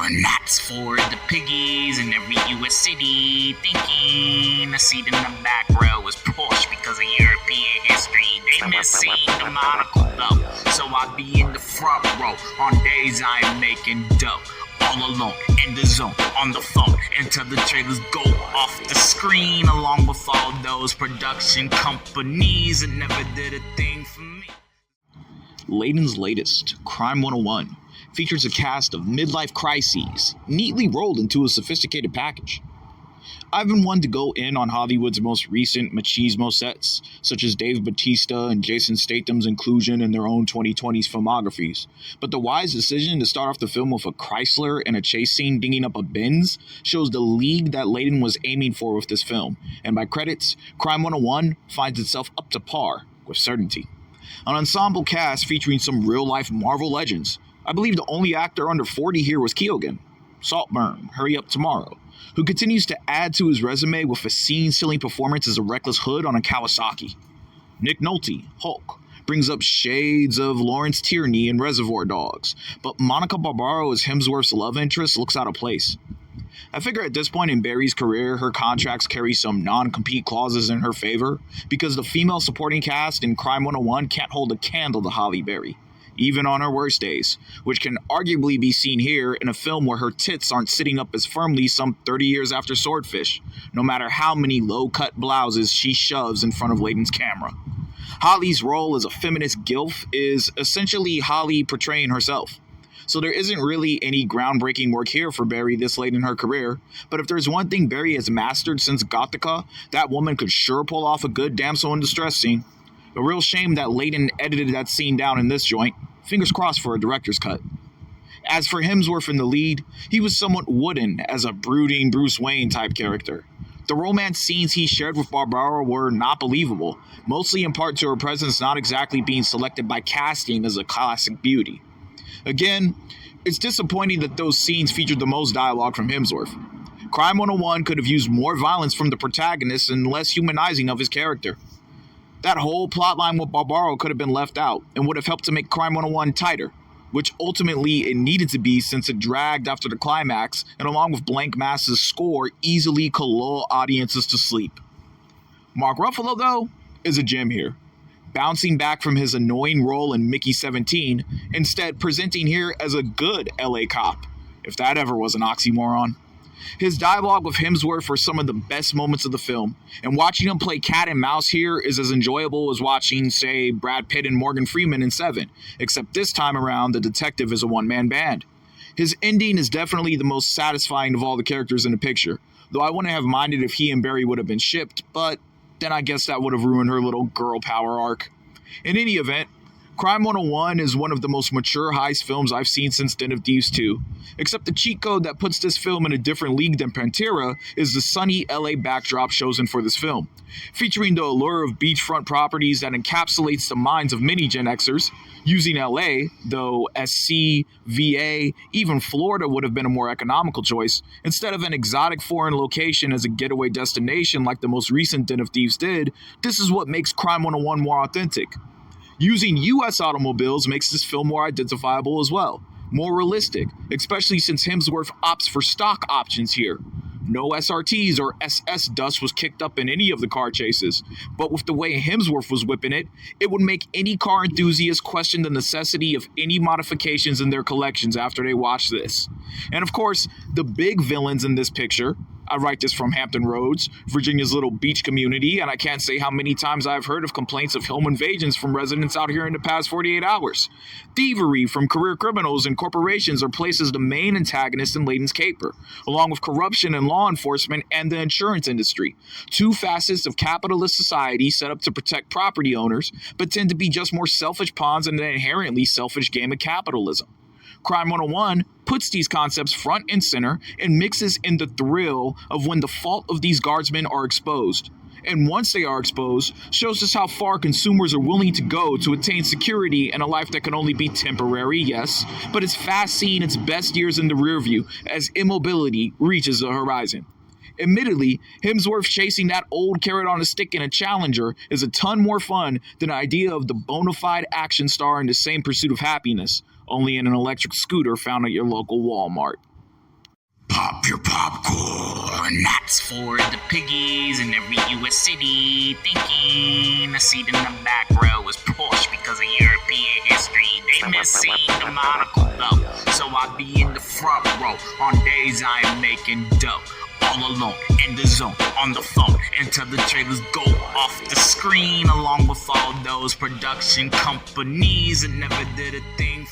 And that's for the piggies in every US city thinking a seat in the back row is Porsche because of European history. They miss seeing the monocle though, so I be in the front row on days I'm making dough. All alone, in the zone, on the phone, until the trailers go off the screen, along with all those production companies that never did a thing for me. Layden's latest, Crime 101, features a cast of midlife crises, neatly rolled into a sophisticated package. I've been one to go in on Hollywood's most recent machismo sets, such as Dave Bautista and Jason Statham's inclusion in their own 2020s filmographies, but the wise decision to start off the film with a Chrysler and a chase scene dinging up a Benz shows the league that Layden was aiming for with this film, and by credits, Crime 101 finds itself up to par with certainty. An ensemble cast featuring some real-life Marvel legends. I believe the only actor under 40 here was Keoghan, Saltburn, Hurry Up Tomorrow, who continues to add to his resume with a scene-stealing performance as a reckless hood on a Kawasaki. Nick Nolte, Hulk, brings up shades of Lawrence Tierney in Reservoir Dogs, but Monica Barbaro as Hemsworth's love interest looks out of place. I figure at this point in Barry's career, her contracts carry some non-compete clauses in her favor, because the female supporting cast in Crime 101 can't hold a candle to Halle Berry, even on her worst days, which can arguably be seen here in a film where her tits aren't sitting up as firmly some 30 years after Swordfish, no matter how many low-cut blouses she shoves in front of Layden's camera. Holly's role as a feminist gilf is essentially Holly portraying herself. So there isn't really any groundbreaking work here for Barry this late in her career, but if there's one thing Barry has mastered since Gothica, that woman could sure pull off a good damsel in distress scene. A real shame that Layden edited that scene down in this joint. Fingers crossed for a director's cut. As for Hemsworth in the lead, he was somewhat wooden as a brooding Bruce Wayne type character. The romance scenes he shared with Barbara were not believable, mostly in part to her presence not exactly being selected by casting as a classic beauty. Again, it's disappointing that those scenes featured the most dialogue from Hemsworth. Crime 101 could have used more violence from the protagonist and less humanizing of his character. That whole plotline with Barbaro could have been left out and would have helped to make Crime 101 tighter, which ultimately it needed to be since it dragged after the climax and along with Blank Mass's score easily could lull audiences to sleep. Mark Ruffalo, though, is a gem here, bouncing back from his annoying role in Mickey 17, instead presenting here as a good LA cop, if that ever was an oxymoron. His dialogue with Hemsworth are some of the best moments of the film, and watching him play cat and mouse here is as enjoyable as watching, say, Brad Pitt and Morgan Freeman in Seven, except this time around the detective is a one-man band. His ending is definitely the most satisfying of all the characters in the picture, though I wouldn't have minded if he and Barry would have been shipped, but then I guess that would have ruined her little girl power arc. In any event, Crime 101 is one of the most mature heist films I've seen since Den of Thieves 2, except the cheat code that puts this film in a different league than Pantera is the sunny LA backdrop chosen for this film, featuring the allure of beachfront properties that encapsulates the minds of many Gen Xers. Using LA, though SC, VA, even Florida would have been a more economical choice, instead of an exotic foreign location as a getaway destination like the most recent Den of Thieves did. This is what makes Crime 101 more authentic. Using US automobiles makes this film more identifiable as well, more realistic, especially since Hemsworth opts for stock options here. No SRTs or SS dust was kicked up in any of the car chases, but with the way Hemsworth was whipping it, it would make any car enthusiast question the necessity of any modifications in their collections after they watch this. And of course, the big villains in this picture, I write this from Hampton Roads, Virginia's little beach community, and I can't say how many times I've heard of complaints of home invasions from residents out here in the past 48 hours. Thievery from career criminals and corporations are placed as the main antagonist in Layden's caper, along with corruption in law enforcement and the insurance industry. Two facets of capitalist society set up to protect property owners, but tend to be just more selfish pawns in an inherently selfish game of capitalism. Crime 101 puts these concepts front and center and mixes in the thrill of when the fault of these guardsmen are exposed. And once they are exposed, shows us how far consumers are willing to go to attain security in a life that can only be temporary, yes, but is fast seeing its best years in the rearview as immobility reaches the horizon. Admittedly, Hemsworth chasing that old carrot on a stick in a Challenger is a ton more fun than the idea of the bona fide action star in the same pursuit of happiness, only in an electric scooter found at your local Walmart. Pop your popcorn. That's for the piggies in every US city thinking a seat in the back row is Porsche because of European history. They miss seeing the monocle though, so I be in the front row on days I am making dough. All alone, in the zone, on the phone, until the trailers go off the screen, along with all those production companies that never did a thing